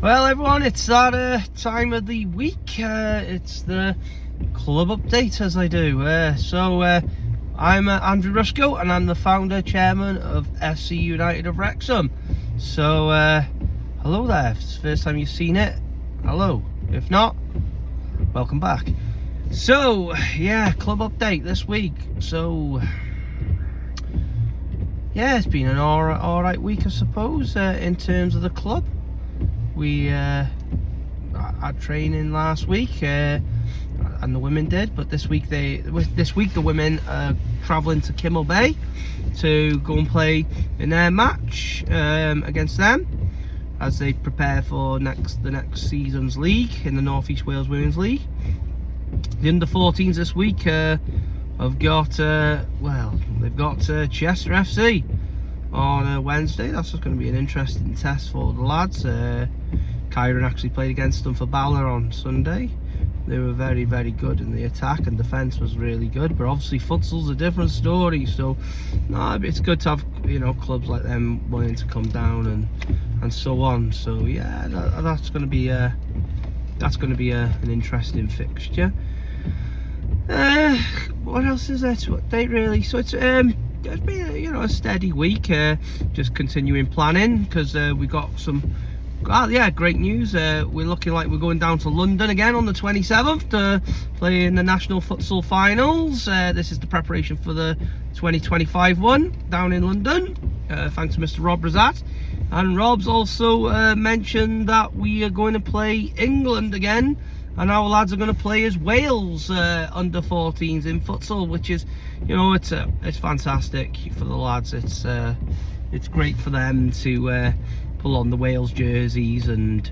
Well, everyone, it's that time of the week. It's the club update, as I do. I'm Andrew Rusko, and I'm the founder, chairman of SC United of Wrexham. So, hello there. If it's the first time you've seen it, hello. If not, welcome back. So, yeah, club update this week. So, yeah, it's been an alright week, I suppose, in terms of the club. We had training last week, and the women did, but this week the women are travelling to Kimmel Bay to go and play in their match against them as they prepare for the next season's league in the North East Wales Women's League. The under-14s this week have got they've got Chester FC on Wednesday. That's just going to be an interesting test for the lads. Kyron actually played against them for Bala on Sunday. They were very, very good in the attack, and defence was really good. But obviously, futsal's a different story. So, no, it's good to have clubs like them wanting to come down and so on. So yeah, that's going to be an interesting fixture. What else is there to update, really? So it's been a steady week. Just continuing planning, because we got some great news. We're looking like we're going down to London again on the 27th to play in the National Futsal Finals. This is the preparation for the 2025 one down in London, thanks to Mr. Rob Razat. And Rob's also mentioned that we are going to play England again, and our lads are going to play as Wales under 14s in futsal, which is, it's fantastic for the lads. It's great for them to pull on the Wales jerseys and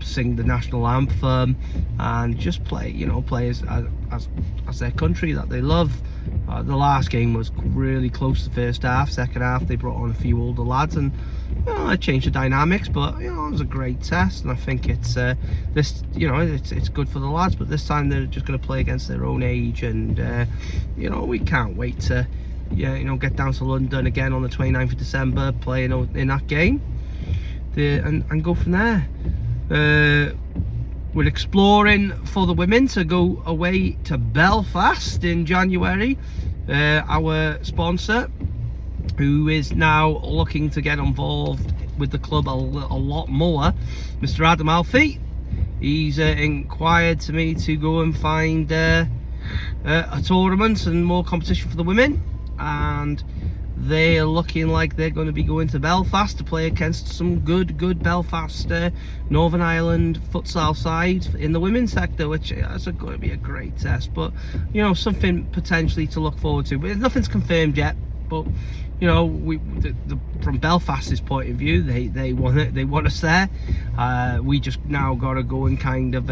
sing the national anthem and just play as their country that they love. The last game was really close to the first half. Second half they brought on a few older lads, and it changed the dynamics, but it was a great test, and I think it's it's good for the lads. But this time they're just going to play against their own age, and we can't wait to get down to London again on the 29th of December, playing in that game, and go from there. We're exploring for the women to go away to Belfast in January. Our sponsor, who is now looking to get involved with the club a lot more, Mr. Adam Alfie, he's inquired to me to go and find a tournament and more competition for the women, and they're looking like they're going to be going to Belfast to play against some good Belfast Northern Ireland futsal side in the women's sector, which is going to be a great test, but something potentially to look forward to. But nothing's confirmed yet, but from Belfast's point of view, they want it. They want us there. We just now got to go and kind of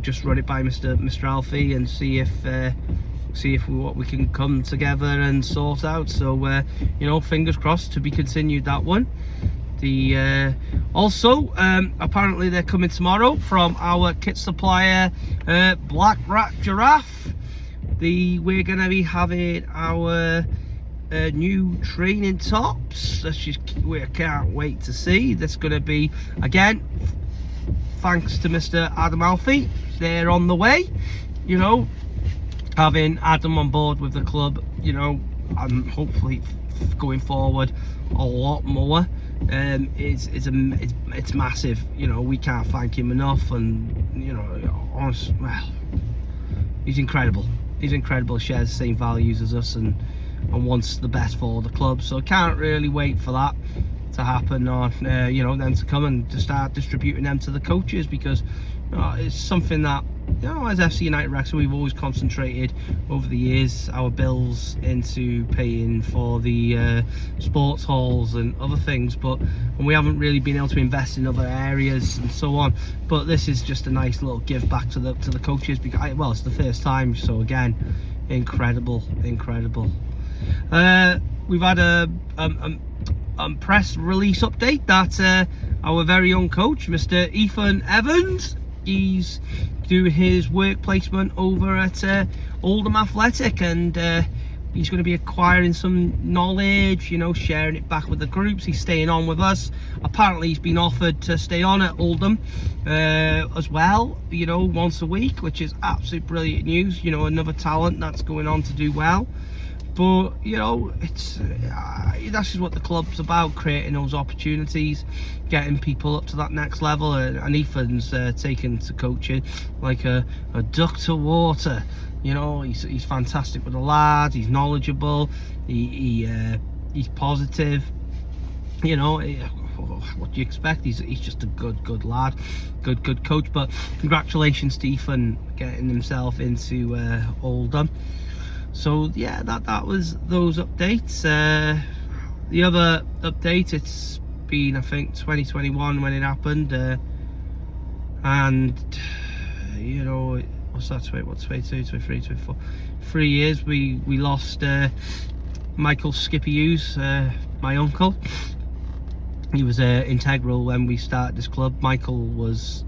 just run it by Mr. Alfie and see if what we can come together and sort out. So fingers crossed, to be continued, that one. Also apparently they're coming tomorrow from our kit supplier, Black Rat Giraffe. We're going to be having our new training tops. We can't wait to see. That's going to be, again, thanks to Mr. Adam Alfie. They're on the way. Having Adam on board with the club, and hopefully going forward a lot more, it's massive. We can't thank him enough, and honestly, well, he's incredible. He's incredible. Shares the same values as us, and wants the best for the club. So I can't really wait for that to happen, or them to come and to start distributing them to the coaches, because it's something that as FC United Wrexham, we've always concentrated over the years our bills into paying for the sports halls and other things, and we haven't really been able to invest in other areas and so on. But this is just a nice little give back to the coaches, because it's the first time. So again, incredible. We've had a press release update that our very own coach, Mr. Ethan Evans, he's doing his work placement over at Oldham Athletic, and he's going to be acquiring some knowledge, you know, sharing it back with the groups. He's staying on with us. Apparently he's been offered to stay on at Oldham as well, you know, once a week, which is absolute brilliant news. You know, another talent that's going on to do well. But you know, it's that's just what the club's about, creating those opportunities, getting people up to that next level. And Ethan's taken to coaching like a duck to water. You know, he's fantastic with the lads. He's knowledgeable. He's positive. You know, what do you expect? He's just a good lad, good coach. But congratulations to Ethan getting himself into Oldham. So yeah, that was those updates. The other update, it's been, I think, 2021 when it happened, and you know, what's that? What's 22, 23, 24? 3 years. We lost Michael Skippy Hughes, my uncle. He was integral when we started this club. Michael was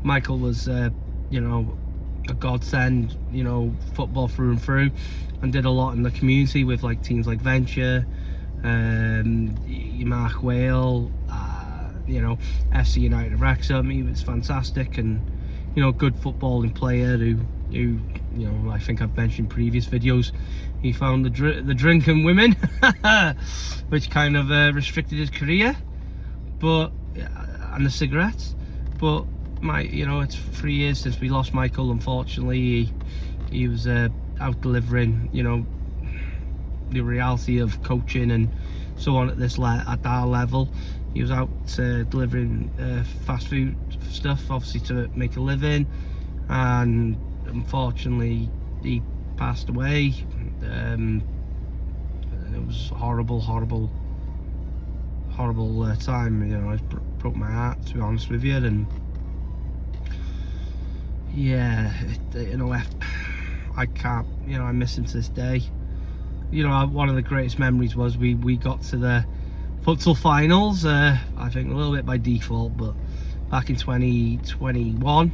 you know, a godsend, you know, football through and through, and did a lot in the community with like teams like Venture, Mark Whale, you know, FC United of Wrexham. He was fantastic, and you know, good footballing player who you know, I think I've mentioned in previous videos, he found the drinking women which kind of restricted his career, but and the cigarettes. But you know, it's 3 years since we lost Michael. Unfortunately, he was out delivering, you know, the reality of coaching and so on at our level. He was out delivering fast food stuff, obviously to make a living, and unfortunately he passed away. And it was horrible time. You know, it broke my heart, to be honest with you. And yeah, you know, I can't, you know, I miss him to this day. You know, one of the greatest memories was we got to the futsal finals, I think a little bit by default, but back in 2021,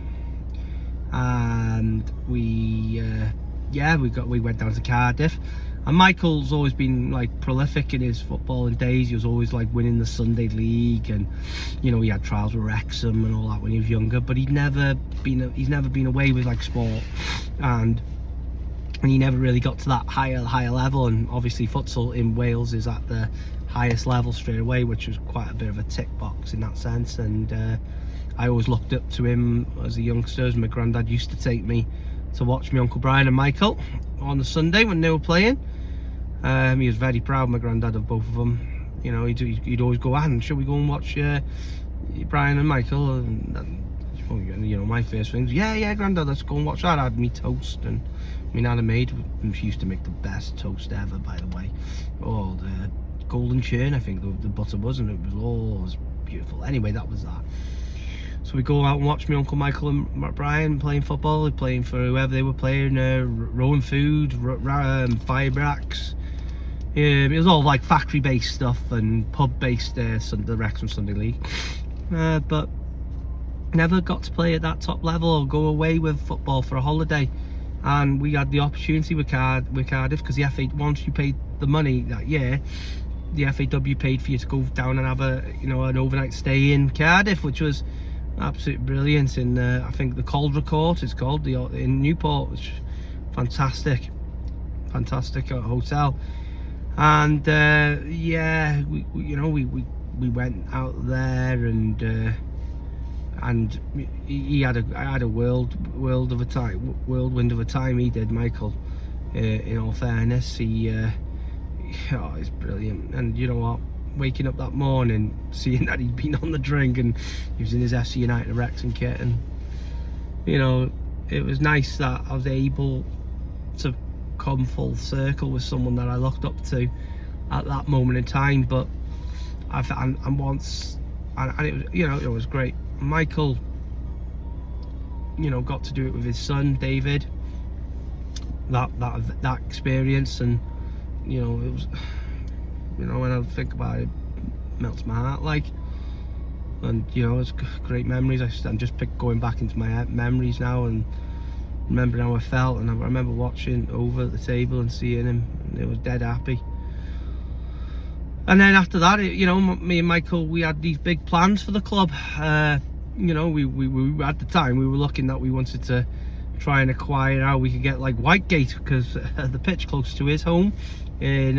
and we went down to Cardiff. And Michael's always been like prolific in his footballing days. He was always like winning the Sunday League, and you know, he had trials with Wrexham and all that when he was younger. But he's never been away with like sport, and he never really got to that higher level. And obviously, futsal in Wales is at the highest level straight away, which was quite a bit of a tick box in that sense. And I always looked up to him as a youngster. My granddad used to take me to watch my Uncle Brian and Michael on the Sunday when they were playing. He was very proud, my granddad, of both of them. You know, he'd always go, "And shall we go and watch Brian and Michael?" And you know, my first thing was, yeah, granddad, let's go and watch that. I had me toast, and my nana made, and she used to make the best toast ever, by the way. Oh, the golden churn, I think the butter was, and it was beautiful. Anyway, that was that. So we go out and watch my Uncle Michael and Brian playing football, playing for whoever they were playing, Rowan Food, Firebracks. It was all like factory-based stuff and pub-based, the Wrexham Sunday League. But never got to play at that top level or go away with football for a holiday. And we had the opportunity with Cardiff, because the FA, once you paid the money that year, the FAW paid for you to go down and have an overnight stay in Cardiff, which was absolutely brilliant. In I think the Caldra Court it's called, in Newport, which fantastic hotel. And yeah, we went out there, and he had a whirlwind of a time. He did, Michael. In all fairness, he's brilliant. And you know what? Waking up that morning, seeing that he'd been on the drink and he was in his FC United Wrexham kit, and you know, it was nice that I was able to come full circle with someone that I looked up to at that moment in time. But and it was, you know, it was great. Michael, you know, got to do it with his son David. That experience, and you know, it was, you know, when I think about it, melts my heart, like. And you know, it's great memories. I'm just going back into my memories now, and remembering how I felt, and I remember watching over at the table and seeing him, and he was dead happy. And then after that, you know, me and Michael, we had these big plans for the club. You know, we at the time we were looking that we wanted to try and acquire how we could get like Whitegate, because the pitch close to his home in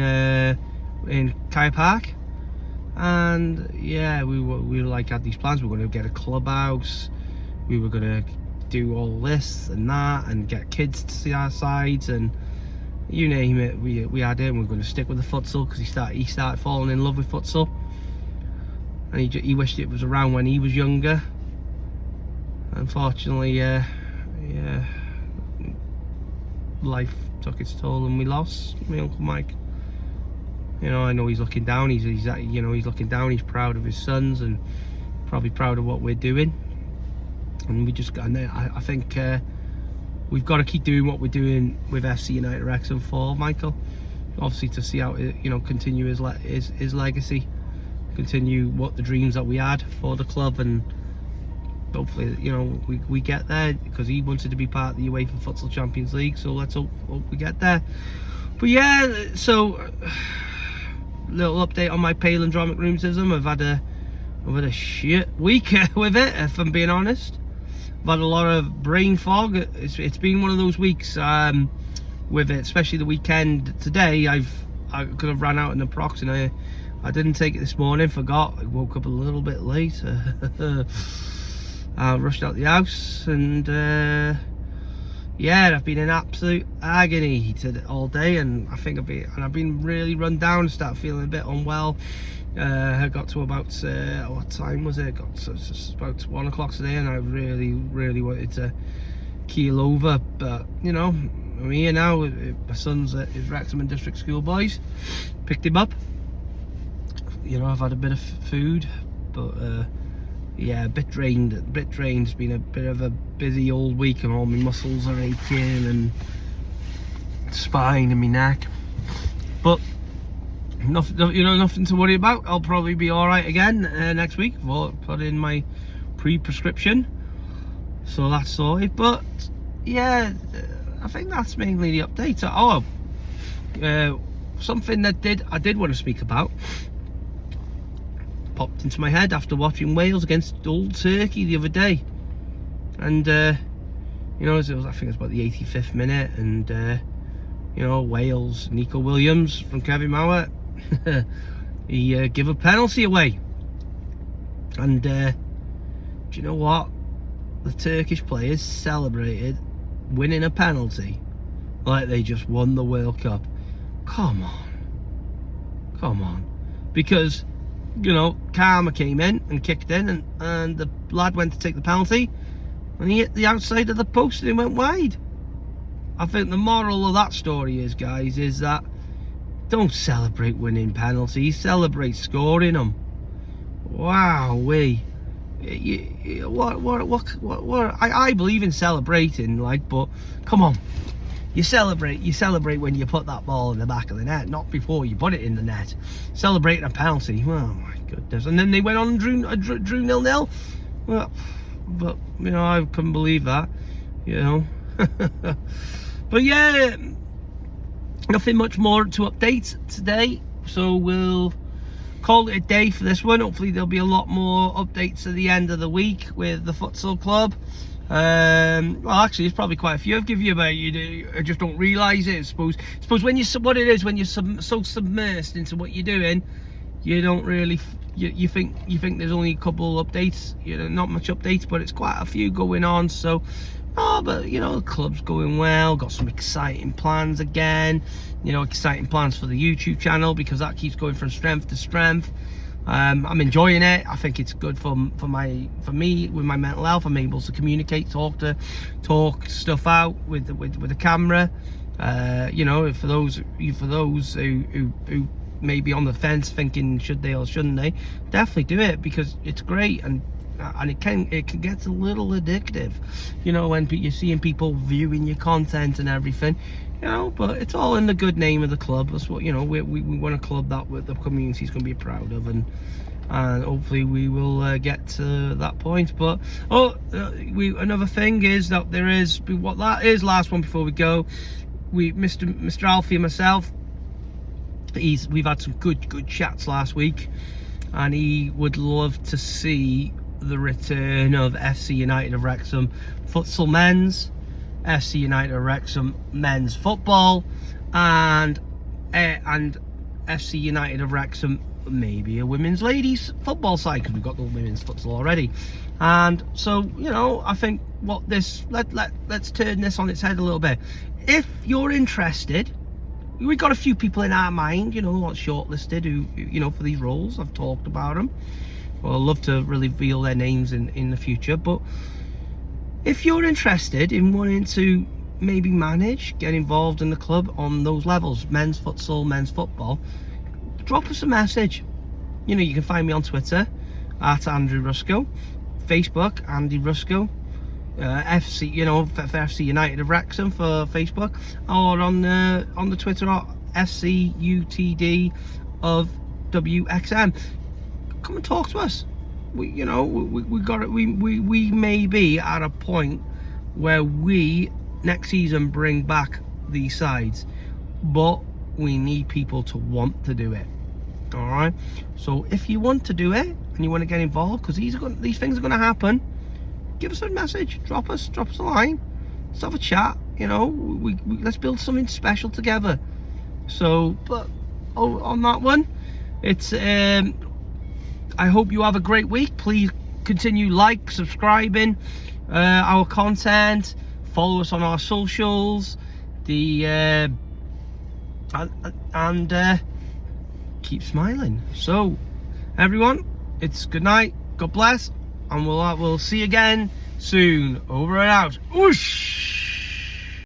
Kaya Park. And yeah, we were like, had these plans. We were going to get a clubhouse, we were going to do all this and that, and get kids to see our sides, and you name it, we had it. And we were going to stick with the futsal, because he started falling in love with futsal, and he wished it was around when he was younger. Unfortunately, yeah, life took its toll, and we lost my Uncle Mike. You know, I know he's looking down. He's you know, he's looking down. He's proud of his sons, and probably proud of what we're doing. And we just got, and I think we've got to keep doing what we're doing with FC United Wrexham for Michael. Obviously, to see how it, you know, continue his legacy, continue what the dreams that we had for the club, and hopefully, you know, we get there, because he wanted to be part of the UEFA Futsal Champions League. So let's hope we get there. But yeah, so little update on my palindromic rheumatism. I've had a shit week with it, if I'm being honest. I've had a lot of brain fog. It's been one of those weeks with it, especially the weekend. Today I could have ran out in naproxen. I didn't take it this morning, forgot. I woke up a little bit late. I rushed out the house, and yeah, I've been in absolute agony all day, and I think I've been really run down, started feeling a bit unwell. I got to about what time was it? Got to about 1 o'clock today, and I really wanted to keel over, but you know, I'm here now. My son's at his Wrexham and District School Boys, picked him up. You know, I've had a bit of food, but yeah, a bit drained. It's been a bit of a busy old week, and all my muscles are aching, and spine and my neck. But nothing, you know, nothing to worry about. I'll probably be all right again next week. I'll put in my pre-prescription, so that's sorted. But yeah, I think that's mainly the update. Oh, something that I did want to speak about popped into my head after watching Wales against Old Turkey the other day, and you know, I think it was about the 85th minute, and you know, Wales, Nico Williams from Kevin Mauer, he gave a penalty away, and do you know what? The Turkish players celebrated winning a penalty like they just won the World Cup. Come on, because you know, Karma came in and kicked in, and the lad went to take the penalty, and he hit the outside of the post and he went wide. I think the moral of that story is, guys, is that don't celebrate winning penalties, celebrate scoring them. Wow, what I believe in celebrating, like, but come on, you celebrate when you put that ball in the back of the net, not before you put it in the net. Celebrating a penalty, oh my goodness. And then they went on and drew 0-0. Well, but you know, I couldn't believe that, you know. But yeah, nothing much more to update today, so we'll call it a day for this one. Hopefully there'll be a lot more updates at the end of the week with the futsal club. Well, actually, it's probably quite a few I've given you about. I just don't realise it. I suppose when what it is, when you're so submersed into what you're doing, you don't really, you think there's only a couple updates, you know, not much updates, but it's quite a few going on. So but you know, the club's going well, got some exciting plans again, you know, exciting plans for the YouTube channel, because that keeps going from strength to strength. I'm enjoying it. I think it's good for me with my mental health. I'm able to communicate, talk stuff out with the camera. You know, for those who may be on the fence thinking should they or shouldn't they, definitely do it, because it's great, and it can get a little addictive, you know, when you're seeing people viewing your content and everything, you know. But it's all in the good name of the club. That's what, you know, we want a club that the community's going to be proud of, and and hopefully we will get to that point. But another thing is that there is what that is. Last one before we go, Mr. Alfie and myself, we've had some good chats last week, and he would love to see the return of FC United of Wrexham futsal men's, FC United of Wrexham men's football, and FC United of Wrexham maybe a women's ladies football side, because we've got the women's futsal already. And so, you know, I think let's turn this on its head a little bit. If you're interested, we've got a few people in our mind, you know, not shortlisted, who, you know, for these roles. I've talked about them. Well, I'd love to really reveal their names in the future. But if you're interested in wanting to maybe manage, get involved in the club on those levels, men's futsal, men's football, drop us a message. You know, you can find me on Twitter at Andrew Rusco, Facebook Andy Rusco, FC, you know, for FC United of Wrexham for Facebook, or on the Twitter at FCUTD of WXM. Come and talk to us. We may be at a point where we next season bring back these sides, but we need people to want to do it. All right, so if you want to do it and you want to get involved, because these things are going to happen, give us a message, drop us a line, let's have a chat. You know, we let's build something special together. So, but on that one, it's I hope you have a great week. Please continue subscribing our content, follow us on our socials, and keep smiling. So everyone, it's good night, God bless, and we'll see you again soon. Over and out. Whoosh.